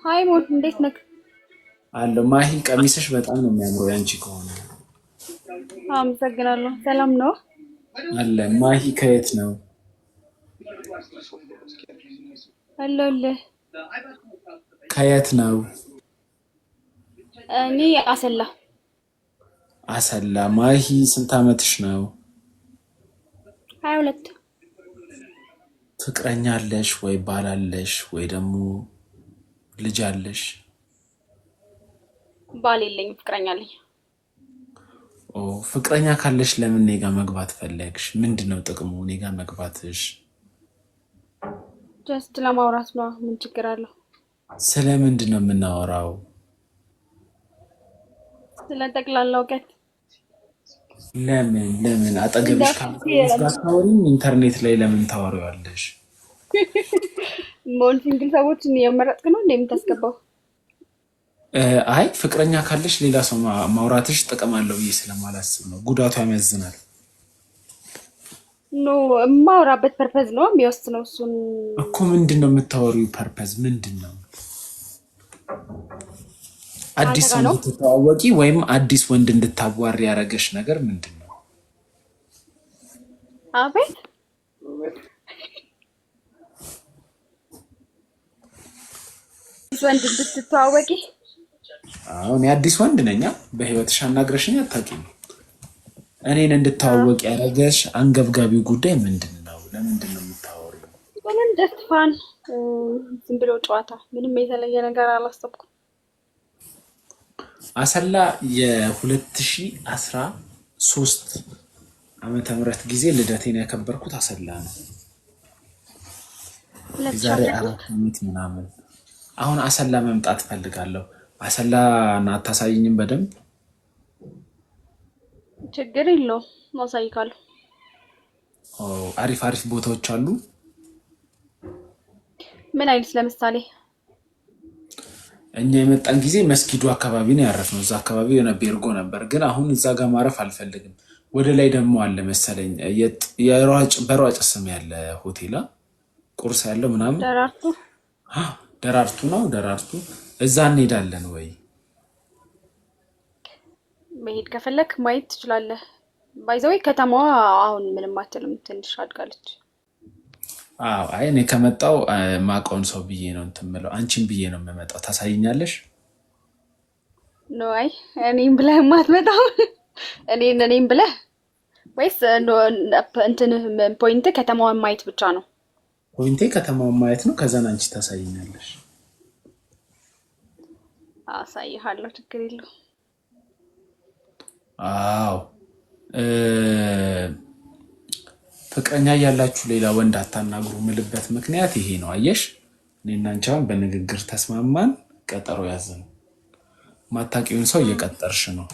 ሃይ ሞን እንዴት ነህ? አለው ማሂ ቀሚስሽ በጣም ነው የሚያምረው ያንቺ ከሆነ አመሰግናለሁ። ሰላም ነው? አለ ማሂ ከየት ነው? አለሁልህ። ከየት ነው? እኔ አሰላ። አሰላ። ማሂ ስንት አመትሽ ነው? 22 ፍቅረኛ አለሽ ወይ ባል አለሽ ወይ ደግሞ ልጅ አለሽ? ባል የለኝም፣ ፍቅረኛ አለኝ። ኦ ፍቅረኛ ካለሽ ለምን እኔ ጋ መግባት ፈለግሽ? ምንድነው ጥቅሙ እኔ ጋ መግባትሽ? ጀስት ለማውራት ነው። ምን ችግር አለው? ስለ ምንድን ነው የምናወራው? ስለ ጠቅላላ እውቀት። ለምን አጠገብሽ ካለሽ ጋር ታወሪኝ? ኢንተርኔት ላይ ለምን ታወሪዋለሽ? ሞን ሲንግል ሰዎችን እየመረጥክ ነው እንደምታስገባው? አይ ፍቅረኛ ካለሽ ሌላ ሰው ማውራትሽ ጥቅም አለው ብዬ ስለማላስብ ነው። ጉዳቱ ያመዝናል። ኖ የማወራበት ፐርፐዝ ነው የሚወስነው። እሱን እኮ ምንድን ነው የምታወሪው? ፐርፐዝ ምንድን ነው? አዲስ ሰው እንድትተዋወቂ ወይም አዲስ ወንድ እንድታዋሪ ያደረገሽ ነገር ምንድን ነው? አቤት አዲስ ወንድ እንድትተዋወቂ? አሁን የአዲስ ወንድ ነኛ። በህይወትሽ አናግረሽኝ አታውቂም። እኔን እንድታዋወቂ ያደረገሽ አንገብጋቢው ጉዳይ ምንድን ነው? ለምንድን ነው የምታወሪው? ምንም ጀስት ፋን፣ ዝም ብሎ ጨዋታ። ምንም የተለየ ነገር አላሰብኩም። አሰላ የ2013 ዓመተ ምህረት ጊዜ ልደቴን ያከበርኩት አሰላ ነው። ዛሬ 4 ዓመት ምናምን። አሁን አሰላ መምጣት ፈልጋለሁ። አሰላ አታሳይኝም በደንብ? ችግር የለውም ማሳይካለሁ። አሪፍ አሪፍ ቦታዎች አሉ። ምን አይነት? ለምሳሌ እኛ የመጣን ጊዜ መስጊዱ አካባቢ ነው ያረፍነው። እዛ አካባቢ የሆነ ቤርጎ ነበር፣ ግን አሁን እዛ ጋር ማረፍ አልፈልግም። ወደ ላይ ደግሞ አለ መሰለኝ በሯጭ ስም ያለ ሆቴላ ቁርስ ያለው ምናምን። ደራርቱ ነው። ደራርቱ እዛ እንሄዳለን ወይ? መሄድ ከፈለክ ማየት ትችላለህ። ባይዘዌ ከተማዋ አሁን ምንም አትልም፣ ትንሽ አድጋለች። አዎ አይ እኔ ከመጣው ማቀውን ሰው ብዬ ነው እንትን የምለው። አንቺን ብዬ ነው የምመጣው። ታሳይኛለሽ? ኖ አይ እኔም ብለህ የማትመጣው እኔም ብለህ ወይስ እንትን ፖይንት ከተማዋን ማየት ብቻ ነው? ፖይንቴ ከተማውን ማየት ነው። ከዛን አንቺ ታሳይኛለሽ። አሳይሃለሁ፣ ችግር የለው። አዎ ፍቅረኛ እያላችሁ ሌላ ወንድ አታናግሩ ምልበት ምክንያት ይሄ ነው። አየሽ እኔና አንቺ አሁን በንግግር ተስማማን፣ ቀጠሮ ያዝን። ማታውቂውን ሰው እየቀጠርሽ ነው።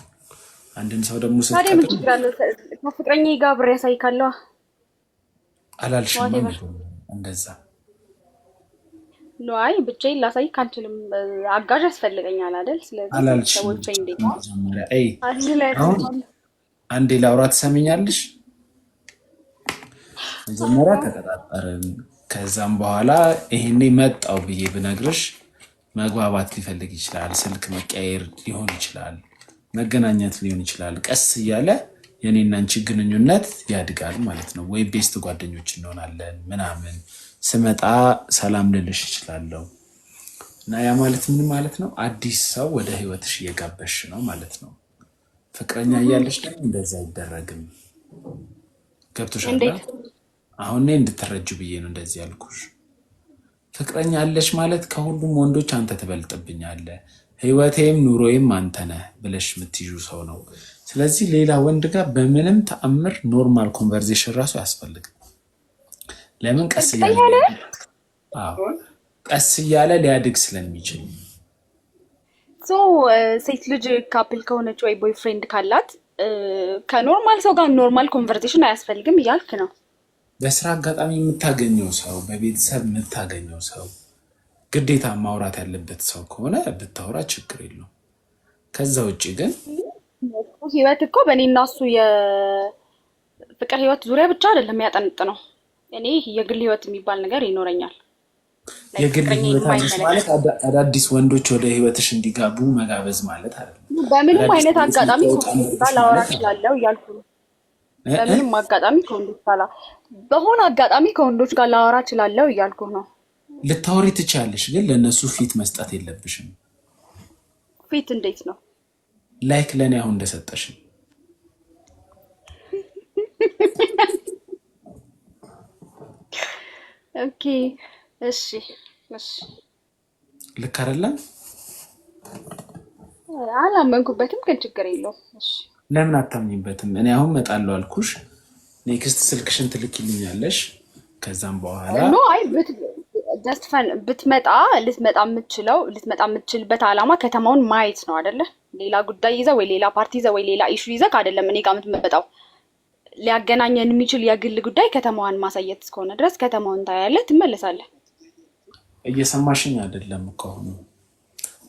አንድን ሰው ደግሞ ስትቀጥር ከፍቅረኛ ጋር አብሬ ያሳይካለሁ አላልሽም? እንደዛ ነው። አይ ብቻዬን ላሳይክ አልችልም፣ አጋዥ ያስፈልገኛል አይደል? ስለዚህ ሰዎች እንዴት ነው አንዴ ላውራ ትሰሚኛለሽ? መጀመሪያ ተቀጣጠርን። ከዛም በኋላ ይሄኔ መጣው ብዬ ብነግርሽ መግባባት ሊፈልግ ይችላል። ስልክ መቀየር ሊሆን ይችላል፣ መገናኘት ሊሆን ይችላል። ቀስ እያለ የኔና አንቺ ግንኙነት ያድጋል ማለት ነው። ወይ ቤስት ጓደኞች እንሆናለን ምናምን። ስመጣ ሰላም ልልሽ እችላለሁ። እና ያ ማለት ምን ማለት ነው? አዲስ ሰው ወደ ህይወትሽ እየጋበሽ ነው ማለት ነው። ፍቅረኛ እያለሽ ደግሞ እንደዛ አይደረግም። ገብቶሻል? አሁን እኔ እንድትረጁ ብዬ ነው እንደዚህ ያልኩሽ። ፍቅረኛ አለሽ ማለት ከሁሉም ወንዶች አንተ ትበልጥብኛለህ፣ ህይወቴም ኑሮዬም አንተ ነህ ብለሽ የምትይዙ ሰው ነው። ስለዚህ ሌላ ወንድ ጋር በምንም ተአምር ኖርማል ኮንቨርሴሽን ራሱ አያስፈልግም። ለምን? ቀስ እያለ ሊያድግ ስለሚችል። ሴት ልጅ ካፕል ከሆነች ወይ ቦይፍሬንድ ካላት ከኖርማል ሰው ጋር ኖርማል ኮንቨርሴሽን አያስፈልግም እያልክ ነው? በስራ አጋጣሚ የምታገኘው ሰው፣ በቤተሰብ የምታገኘው ሰው፣ ግዴታ ማውራት ያለበት ሰው ከሆነ ብታወራ ችግር የለውም። ከዛ ውጭ ግን ህይወት እኮ በእኔ እና እሱ የፍቅር ህይወት ዙሪያ ብቻ አይደለም ያጠነጥነው። እኔ የግል ህይወት የሚባል ነገር ይኖረኛል። ላይክ የግል ፍቅረኛ ህይወት አለሽ ማለት የማይመለከት አዳዲስ ወንዶች ወደ ህይወትሽ እንዲጋቡ መጋበዝ ማለት አይደለም። በምንም አዳዲስ አይነት ሰዎች አጋጣሚ ሊተዋወቁ ከወንዶች ጋር አለብሽ ላወራ ማለት አይደለም። እችላለሁ እያልኩ ነው። በምንም አጋጣሚ ከወንዶች ጋር በሆነ አጋጣሚ ከወንዶች ጋር ላወራ እችላለሁ እያልኩ ነው። ልታወሪ ትችያለሽ፣ ግን ለእነሱ ፊት መስጠት የለብሽም። ፊት እንዴት ነው? ላይክ ለእኔ አሁን እንደሰጠሽኝ ኦኬ እሺ እሺ። ልክ አይደለም። አላመንኩበትም፣ ግን ችግር የለውም። እሺ ለምን አታምኝበትም? እኔ አሁን እመጣለሁ አልኩሽ። ኔክስት ስልክሽን ትልኪልኛለሽ። ከዛም በኋላ ኖ አይ ጀስት ፈን ብትመጣ ልትመጣ የምትችልበት ዓላማ ከተማውን ማየት ነው አይደለ? ሌላ ጉዳይ ይዘህ ወይ ሌላ ፓርቲ ይዘህ ወይ ሌላ ኢሹ ይዘህ አይደለም እኔ ጋር የምትመጣው። ሊያገናኘን የሚችል የግል ጉዳይ ከተማዋን ማሳየት እስከሆነ ድረስ ከተማውን ታያለህ፣ ትመለሳለህ። እየሰማሽኝ አይደለም እኮ አሁን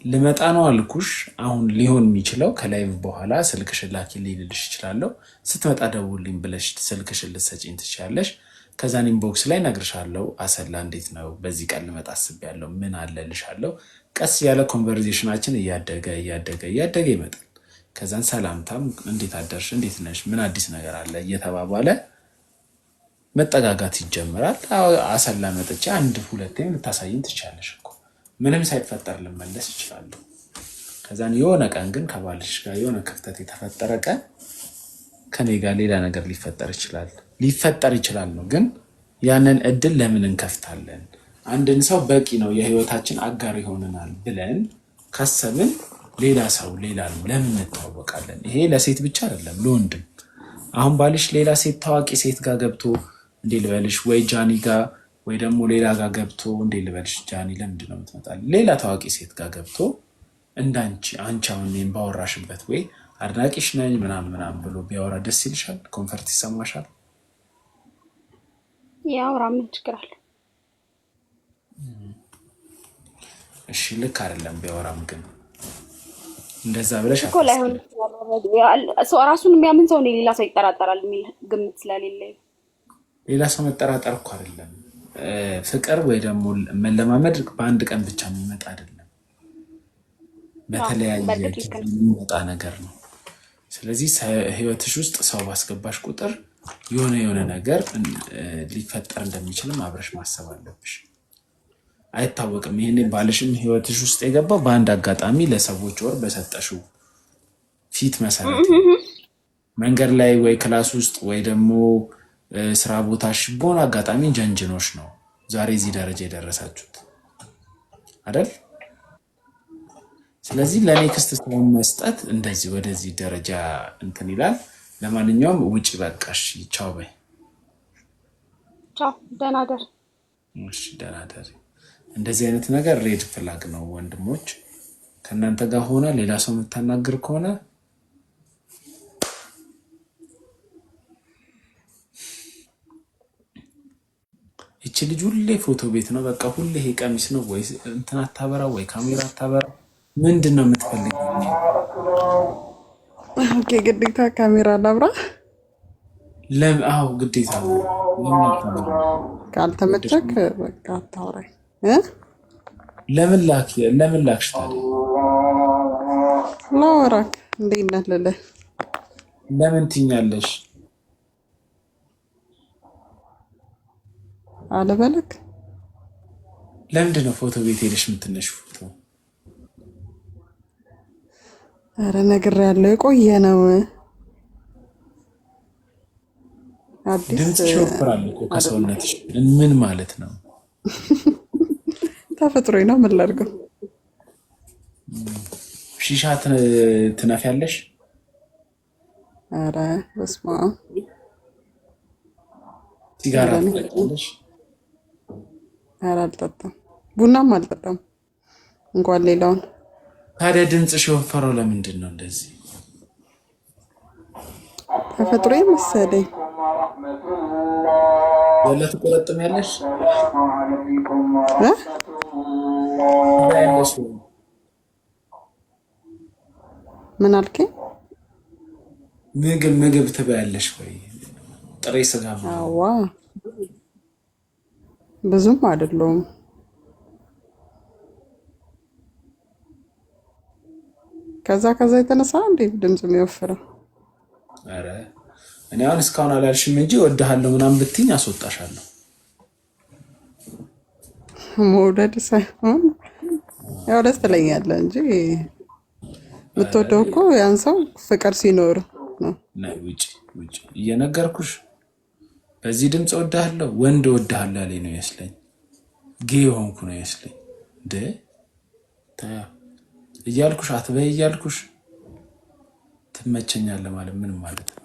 ልመጣ ነው አልኩሽ። አሁን ሊሆን የሚችለው ከላይቭ በኋላ ስልክሽን ላኪልኝ ልልሽ እችላለሁ። ስትመጣ ደውልኝ ብለሽ ስልክሽን ልትሰጪኝ ትችያለሽ። ከዛን ኢንቦክስ ላይ እነግርሻለሁ። አሰላ እንዴት ነው? በዚህ ቀን ልመጣ አስቤያለሁ፣ ምን አለ እልሻለሁ። ቀስ ያለ ኮንቨርዜሽናችን እያደገ ይመጣል። ከዛን ሰላምታም እንዴት አደርሽ፣ እንዴት ነሽ፣ ምን አዲስ ነገር አለ እየተባባለ መጠጋጋት ይጀምራል። አሰላ መጥቼ አንድ ሁለቴም ልታሳይኝ ትችያለሽ እኮ ምንም ሳይፈጠር ልመለስ እችላለሁ። ከዛን የሆነ ቀን ግን ከባልሽ ጋር የሆነ ክፍተት የተፈጠረ ቀን ከኔ ጋር ሌላ ነገር ሊፈጠር ይችላል ነው። ግን ያንን እድል ለምን እንከፍታለን? አንድን ሰው በቂ ነው የህይወታችን አጋር ይሆነናል ብለን ካሰብን ሌላ ነው ለምን እንታወቃለን? ይሄ ለሴት ብቻ አይደለም ለወንድም። አሁን ባልሽ ሌላ ሴት ታዋቂ ሴት ጋር ገብቶ እንዴ ልበልሽ፣ ወይ ጃኒ ጋር ወይ ደግሞ ሌላ ጋር ገብቶ እንዴ ልበልሽ፣ ጃኒ ለምንድን ነው የምትመጣል? ሌላ ታዋቂ ሴት ጋር ገብቶ እንዳንቺ አንቺ አሁን እኔን ባወራሽበት ወይ አድናቂሽ ነኝ ምናምን ብሎ ቢያወራ ደስ ይልሻል? ኮንፈርት ይሰማሻል? ያውራ፣ ምን ችግር አለ? እሺ ልክ አይደለም ቢያወራም፣ ግን እንደዛ ብለሽ እኮ ላይሆን ሰው ራሱን የሚያምን ሰው ሌላ ሰው ይጠራጠራል የሚል ግምት ስለሌለኝ ሌላ ሰው መጠራጠር እኮ አይደለም ፍቅር ወይ ደግሞ መለማመድ በአንድ ቀን ብቻ የሚመጣ አይደለም፣ በተለያየ የሚመጣ ነገር ነው። ስለዚህ ህይወትሽ ውስጥ ሰው ባስገባሽ ቁጥር የሆነ ነገር ሊፈጠር እንደሚችልም አብረሽ ማሰብ አለብሽ። አይታወቅም። ይሄኔ ባልሽም ህይወትሽ ውስጥ የገባው በአንድ አጋጣሚ ለሰዎች ወር በሰጠሽው ፊት መሰረት መንገድ ላይ ወይ ክላስ ውስጥ ወይ ደግሞ ስራ ቦታሽ በሆነ አጋጣሚ ጀንጅኖሽ ነው ዛሬ እዚህ ደረጃ የደረሳችሁት አይደል? ስለዚህ ለኔክስት ሰው መስጠት እንደዚህ ወደዚህ ደረጃ እንትን ይላል። ለማንኛውም ውጪ በቃሽ፣ ቻው በይ። ቻው፣ ደህና ደር። እሺ ደህና ደር። እንደዚህ አይነት ነገር ሬድ ፍላግ ነው ወንድሞች። ከእናንተ ጋር ሆነ ሌላ ሰው የምታናግር ከሆነ ይቺ ልጅ ሁሌ ፎቶ ቤት ነው በቃ፣ ሁሌ ይሄ ቀሚስ ነው ወይ እንትን አታበራ ወይ ካሜራ አታበራ። ምንድን ነው የምትፈልገው? ኦኬ ግዴታ ካሜራ ላብራ? አዎ ግዴታ ነው። ካልተመቸክ በቃ አታውራኝ። ለምን ላክሽ ታዲያ? ላወራክ እንዴት ነህ ልልህ። ለምን ትኛለሽ? አለበለክ ለምንድን ነው ፎቶ ቤት ሄደሽ የምትነሽ ፎቶ? ኧረ ነግሬያለሁ፣ የቆየ ነው። አዲስ ድምፅሽ ይወፍራል እኮ ከሰውነትሽ። ምን ማለት ነው? ተፈጥሮዬ ነው። ምን ላድርገው? ሺሻ ትነፊያለሽ? ኧረ በስመ አብ። ሲጋራ ትጠጫለሽ? ኧረ አልጠጣም፣ ቡናም አልጠጣም እንኳን ሌላውን። ታዲያ ድምፅሽ የወፈረው ለምንድን ነው እንደዚህ? ተፈጥሮዬ መሰለኝ። ወላ ትቆረጥሚያለሽ? ምን አልከኝ? ምግብ ትበያለሽ ወይ? ጥሬ ስጋ? አዋ ብዙም አይደለሁም። ከዛ የተነሳ እንዴ ድምፅ የሚወፍረው? ኧረ እኔ አሁን እስካሁን አላልሽም እንጂ እወድሃለሁ ምናምን ብትይኝ አስወጣሻለሁ። መውደድ ሳይሆን ያው ደስ ትለኛለህ እንጂ የምትወደው እኮ ያን ሰው ፍቅር ሲኖር ነው። ውጭ እየነገርኩሽ በዚህ ድምፅ እወድሃለሁ ወንድ እወድሃለሁ ያለኝ ነው ይመስለኝ። ጌ ሆንኩ ነው ይመስለኝ። እንደ እያልኩሽ አትበይ እያልኩሽ ትመቸኛለህ ማለት ምን ማለት ነው?